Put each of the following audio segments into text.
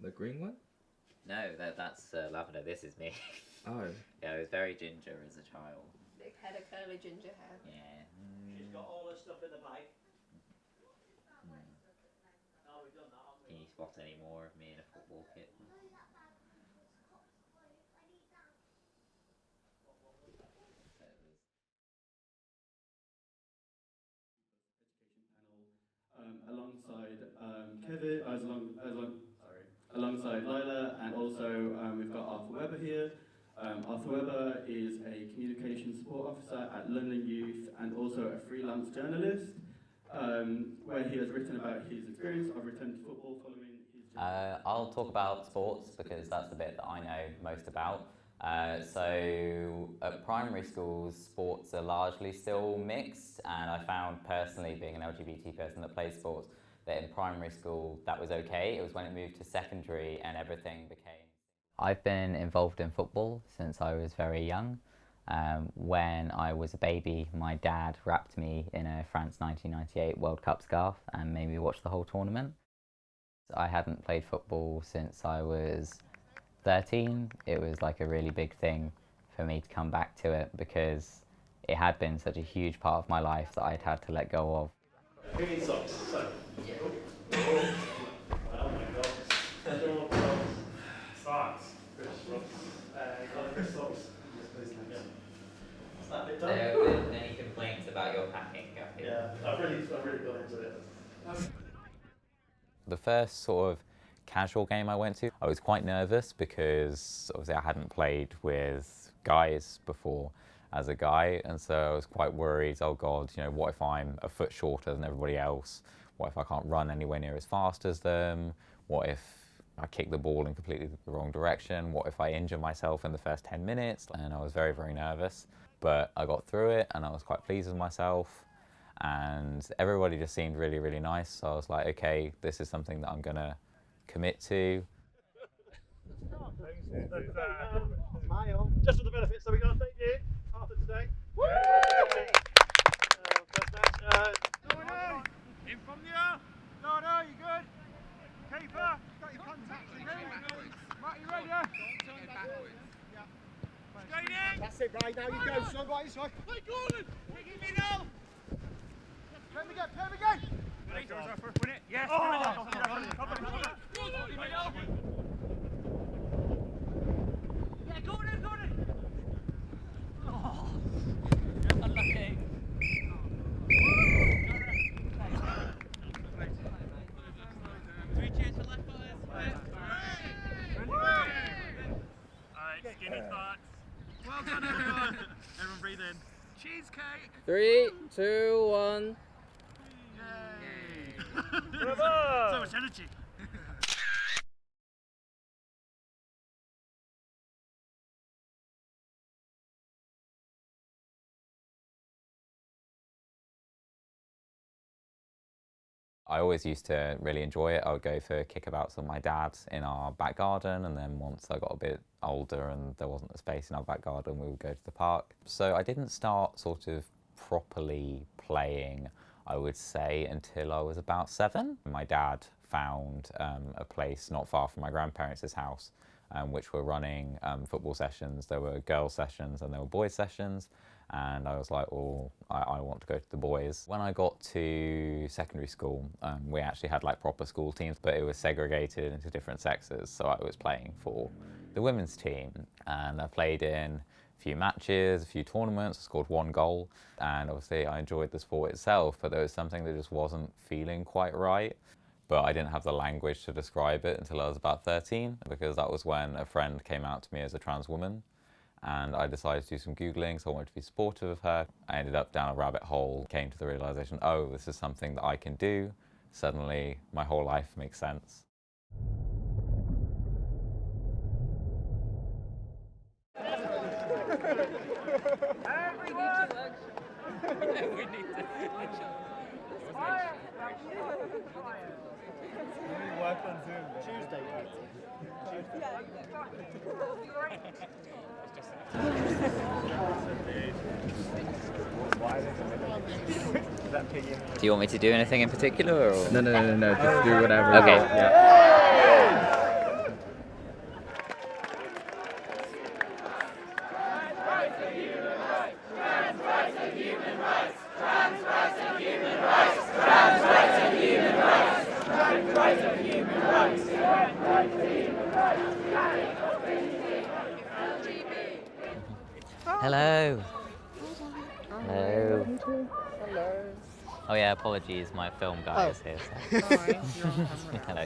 The green one? No, that's Lavender. This is me. Oh. Yeah, I was very ginger as a child. Big head of curly ginger hair. Yeah. She's got all her stuff in the bag. Oh, we've done that, haven't we? Can you spot any more of me in a football kit? Alongside Kevin, alongside Lila, and also we've got Arthur Webber here. Arthur Webber is a communication support officer at London Youth and also a freelance journalist, where he has written about his experience of returning to football following his journey. I'll talk about sports because that's the bit that I know most about. So at primary schools, sports are largely still mixed, and I found personally, being an LGBT person that plays sports, that in primary school that was okay. It was when it moved to secondary and everything became... I've been involved in football since I was very young. When I was a baby, my dad wrapped me in a France 1998 World Cup scarf and made me watch the whole tournament. I hadn't played football since I was 13. It was like a really big thing for me to come back to it because it had been such a huge part of my life that I'd had to let go of. Who needs socks? So. Yeah. Oh my god. Socks. Chris socks. Is that a bit done? There have been any complaints about your packing? Yeah, I've really gone into it. The first sort of casual game I went to, I was quite nervous because obviously I hadn't played with guys before as a guy, and so I was quite worried, oh god, you know, what if I'm a foot shorter than everybody else? What if I can't run anywhere near as fast as them? What if I kick the ball in completely the wrong direction? What if I injure myself in the first 10 minutes? And I was very, very nervous, but I got through it and I was quite pleased with myself, and everybody just seemed really, really nice. So I was like, okay, this is something that I'm gonna commit to. Just for the benefit, so we got to thank you after today. Woo! In from there. No, you good. Keeper, got your contact. Right, you ready? Turn backwards. Yeah. Straight in. That's it, right now you go. So right inside. Hey, Gordon. Take it in now. Play him again. Win it. Yes. Oh! Yeah, Gordon. Oh. Unlucky. Three cheers for left footers. Alright, skinny thoughts. Well done, everyone. Everyone breathe in. Cheesecake. 3, 2, 1. Yay. So much energy. I always used to really enjoy it. I would go for kickabouts with my dad in our back garden, and then once I got a bit older and there wasn't the space in our back garden, we would go to the park. So I didn't start sort of properly playing, I would say, until I was about 7. My dad found a place not far from my grandparents' house, which were running football sessions. There were girls' sessions and there were boys' sessions. And I was like, oh, I want to go to the boys. When I got to secondary school, we actually had like proper school teams, but it was segregated into different sexes. So I was playing for the women's team, and I played in a few matches, a few tournaments, I scored 1 goal. And obviously I enjoyed the sport itself, but there was something that just wasn't feeling quite right. But I didn't have the language to describe it until I was about 13, because that was when a friend came out to me as a trans woman. And I decided to do some Googling, so I wanted to be supportive of her. I ended up down a rabbit hole, came to the realization, oh, this is something that I can do. Suddenly, my whole life makes sense. Work on Zoom. Tuesday. Do you want me to do anything in particular? Or? No, just do whatever. Okay. Yeah. Hello. Hello. Hello. Oh yeah, apologies, my film guy is here. So. Hello.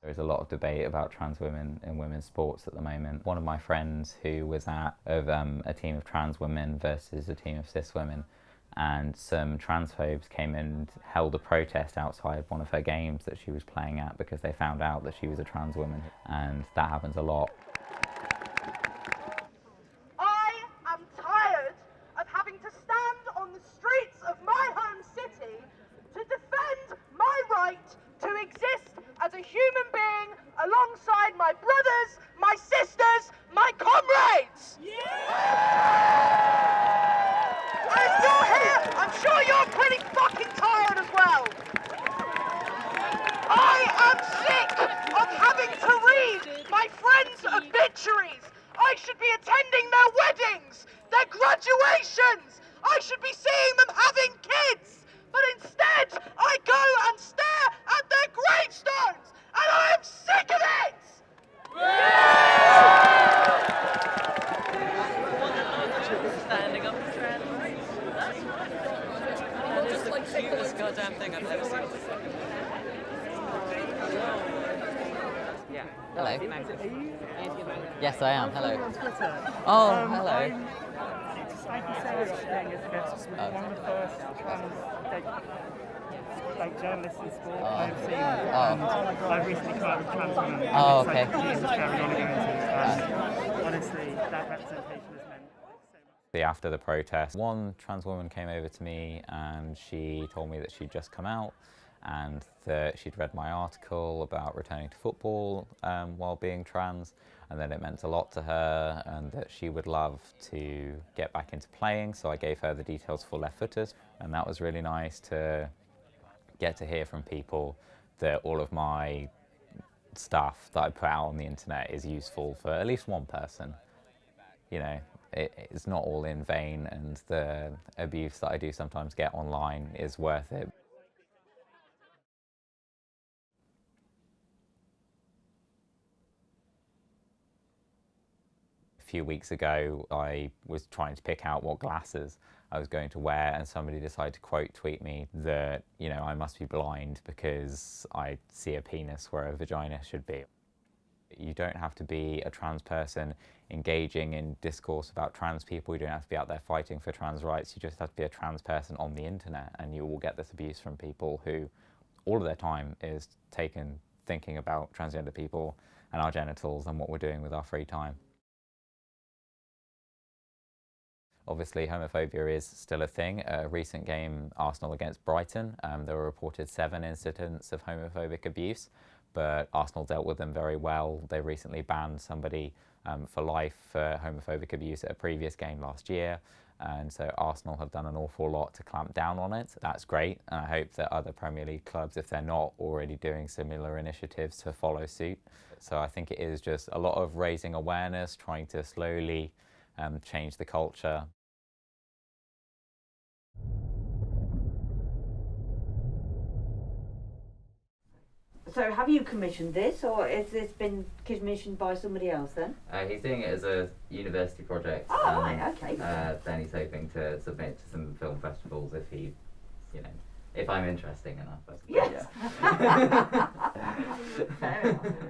There is a lot of debate about trans women in women's sports at the moment. One of my friends who was at a team of trans women versus a team of cis women, and some transphobes came and held a protest outside one of her games that she was playing at because they found out that she was a trans woman, and that happens a lot. I am tired of having to stand on the streets of my home city to defend my right to exist as a human being alongside my brothers, my sisters, my comrades! And if you're here, I'm sure you're pretty fucking tired as well. I am sick of having to read my friends' obituaries. I should be attending their weddings, their graduations. I should be seeing them having kids. But instead, I go and stare at their gravestones, and I am sick of it! Standing up for trans rights. That is the cutest goddamn thing I've ever seen. Yeah. Hello. Yes, I am. Hello. Oh, hello. Thank you so much for doing this event. One of the first trans journalists in sport I've seen. And I've recently come out with trans women. Oh, okay. Jesus carry on going to. Honestly, that representation has meant so much. After the protest, one trans woman came over to me and she told me that she'd just come out and that she'd read my article about returning to football while being trans, and that it meant a lot to her and that she would love to get back into playing. So I gave her the details for Left Footers, and that was really nice to get to hear from people that all of my stuff that I put out on the internet is useful for at least one person. You know, it's not all in vain, and the abuse that I do sometimes get online is worth it. A few weeks ago, I was trying to pick out what glasses I was going to wear, and somebody decided to quote tweet me that, you know, I must be blind because I see a penis where a vagina should be. You don't have to be a trans person engaging in discourse about trans people. You don't have to be out there fighting for trans rights. You just have to be a trans person on the internet, and you will get this abuse from people who all of their time is taken thinking about transgender people and our genitals and what we're doing with our free time. Obviously, homophobia is still a thing. A recent game, Arsenal against Brighton, there were reported 7 incidents of homophobic abuse, but Arsenal dealt with them very well. They recently banned somebody for life for homophobic abuse at a previous game last year, and so Arsenal have done an awful lot to clamp down on it. That's great, and I hope that other Premier League clubs, if they're not already doing similar initiatives, to follow suit. So I think it is just a lot of raising awareness, trying to slowly change the culture. So have you commissioned this, or has this been commissioned by somebody else then? He's doing it as a university project. Oh, right, okay. Then he's hoping to submit to some film festivals if he, you know, if I'm interesting enough. I suppose. Yes. Yeah. Fair enough. Okay.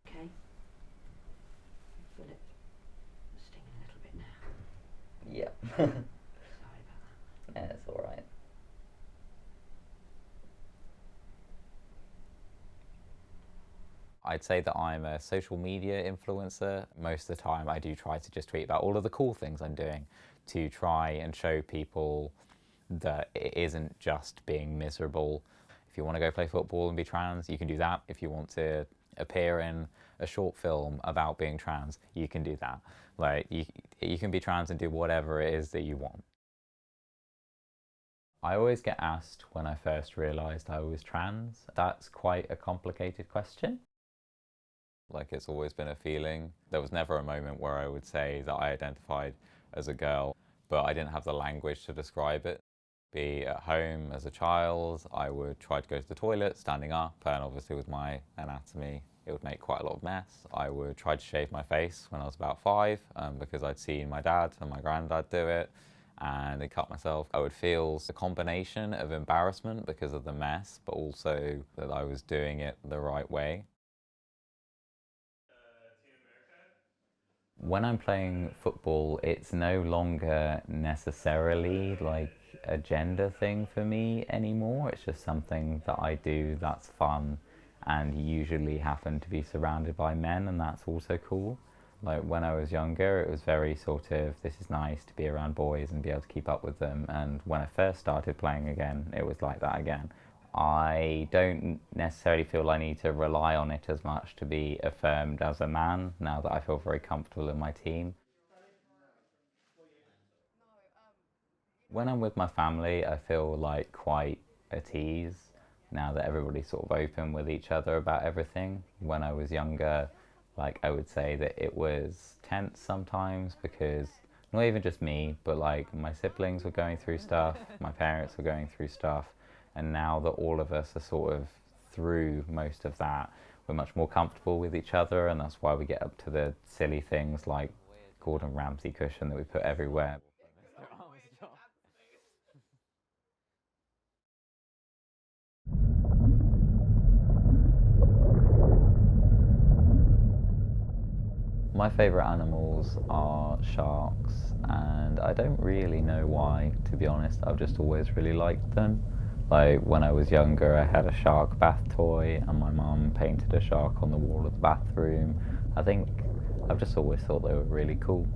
Okay. Feel it stinging a little bit now. Yeah. Sorry about that. Yeah, it's all right. I'd say that I'm a social media influencer. Most of the time I do try to just tweet about all of the cool things I'm doing to try and show people that it isn't just being miserable. If you want to go play football and be trans, you can do that. If you want to appear in a short film about being trans, you can do that. Like, you can be trans and do whatever it is that you want. I always get asked when I first realised I was trans. That's quite a complicated question. Like, it's always been a feeling. There was never a moment where I would say that I identified as a girl, but I didn't have the language to describe it. Be at home as a child, I would try to go to the toilet standing up, and obviously with my anatomy, it would make quite a lot of mess. I would try to shave my face when I was about 5 because I'd seen my dad and my granddad do it, and I cut myself. I would feel a combination of embarrassment because of the mess, but also that I was doing it the right way. When I'm playing football, it's no longer necessarily like a gender thing for me anymore. It's just something that I do that's fun, and usually happen to be surrounded by men, and that's also cool. Like, when I was younger, it was very sort of, this is nice to be around boys and be able to keep up with them. And when I first started playing again, it was like that again. I don't necessarily feel I need to rely on it as much to be affirmed as a man, now that I feel very comfortable in my team. When I'm with my family, I feel like quite at ease, now that everybody's sort of open with each other about everything. When I was younger, like, I would say that it was tense sometimes, because not even just me, but like my siblings were going through stuff, my parents were going through stuff, and now that all of us are sort of through most of that, we're much more comfortable with each other, and that's why we get up to the silly things like Gordon Ramsay cushion that we put everywhere. My favourite animals are sharks, and I don't really know why, to be honest. I've just always really liked them. Like, when I was younger, I had a shark bath toy, and my mum painted a shark on the wall of the bathroom. I think I've just always thought they were really cool.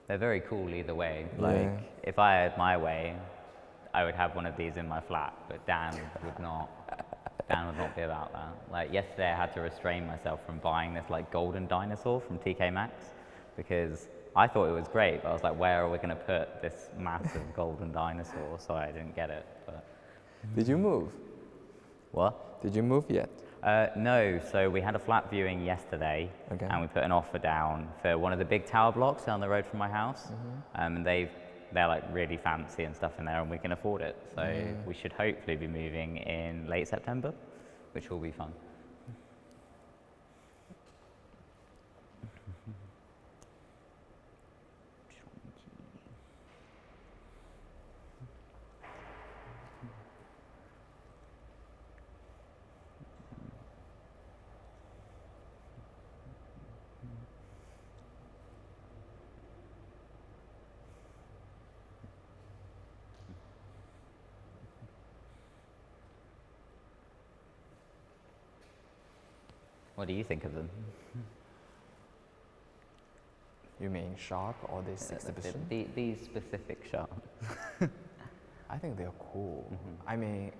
They're very cool either way. Like, if I had my way, I would have one of these in my flat, but Dan would not. Dan would not be about that. Like, yesterday I had to restrain myself from buying this like golden dinosaur from TK Maxx, because I thought it was great, but I was like, where are we going to put this massive golden dinosaur? So I didn't get it. But Did you move? what? Did you move yet? No, so we had a flat viewing yesterday, and we put an offer down for one of the big tower blocks down the road from my house, and they're like really fancy and stuff in there, and we can afford it. So we should hopefully be moving in late September, which will be fun. What do you think of them? You mean shark or this exhibition? These specific sharks. I think they're cool. I mean,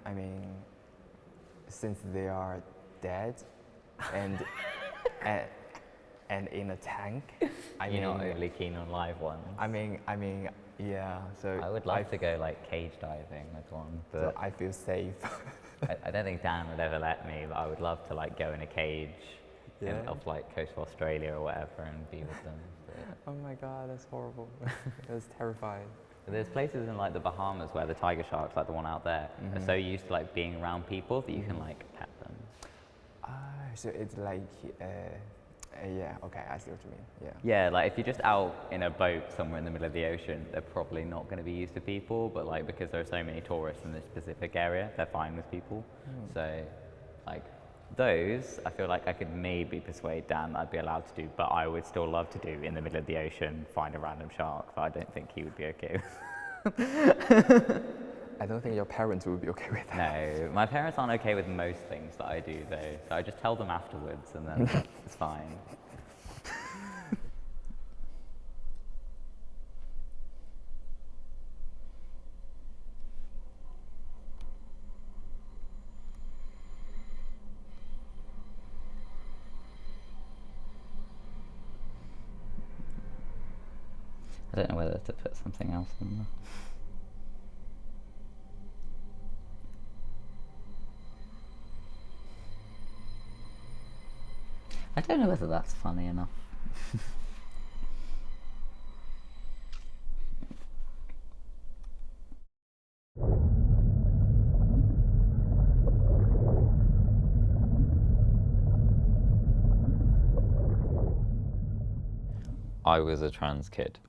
since they are dead and and in a tank, You're not really keen on live ones. I mean, yeah. So I would love to go like cage diving with one, so but I feel safe. I don't think Dan would ever let me. But I would love to like go in a cage of like coast of Australia or whatever and be with them. But Oh my god, that's horrible. That's terrifying. there's places in like the Bahamas where the tiger sharks, like the one out there, are so used to like being around people that you can like pet them. So it's like, yeah, okay, I see what you mean. Yeah. Yeah, like if you're just out in a boat somewhere in the middle of the ocean, they're probably not going to be used to people, but like because there are so many tourists in this specific area, they're fine with people. So like those, I feel like I could maybe persuade Dan that I'd be allowed to do, but I would still love to do in the middle of the ocean, find a random shark, but I don't think he would be okay with. I don't think your parents would be okay with that. No, my parents aren't okay with most things that I do though, so I just tell them afterwards and then it's fine. I don't know whether to put something else in there. I don't know whether that's funny enough. I was a trans kid.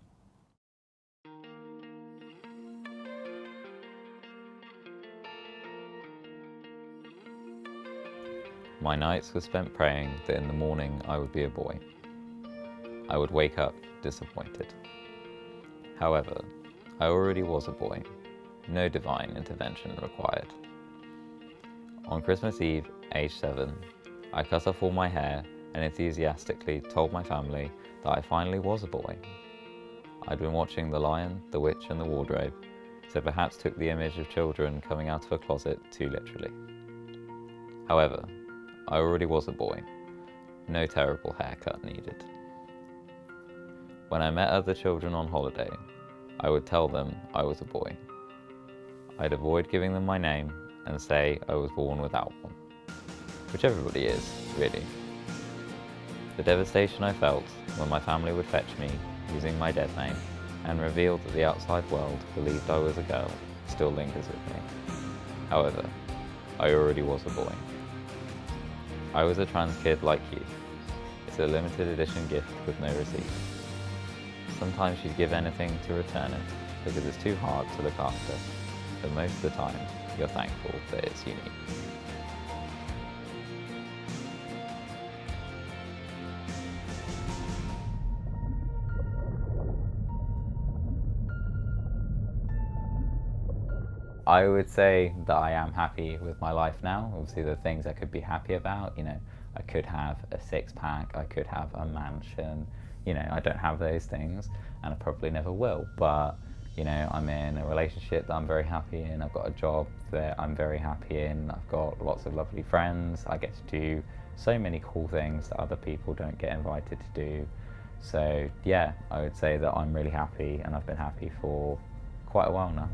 My nights were spent praying that in the morning I would be a boy. I would wake up disappointed. However, I already was a boy. No divine intervention required. On Christmas Eve, age 7, I cut off all my hair and enthusiastically told my family that I finally was a boy. I'd been watching The Lion, the Witch and the Wardrobe, so perhaps took the image of children coming out of a closet too literally. However, I already was a boy. No terrible haircut needed. When I met other children on holiday, I would tell them I was a boy. I'd avoid giving them my name and say I was born without one, which everybody is, really. The devastation I felt when my family would fetch me using my dead name and revealed that the outside world believed I was a girl still lingers with me. However, I already was a boy. I was a trans kid like you. It's a limited edition gift with no receipt. Sometimes you'd give anything to return it because it's too hard to look after, but most of the time you're thankful that it's unique. I would say that I am happy with my life now. Obviously there are things I could be happy about, you know, I could have a 6-pack, I could have a mansion, you know, I don't have those things and I probably never will, but you know, I'm in a relationship that I'm very happy in, I've got a job that I'm very happy in, I've got lots of lovely friends, I get to do so many cool things that other people don't get invited to do. So yeah, I would say that I'm really happy and I've been happy for quite a while now.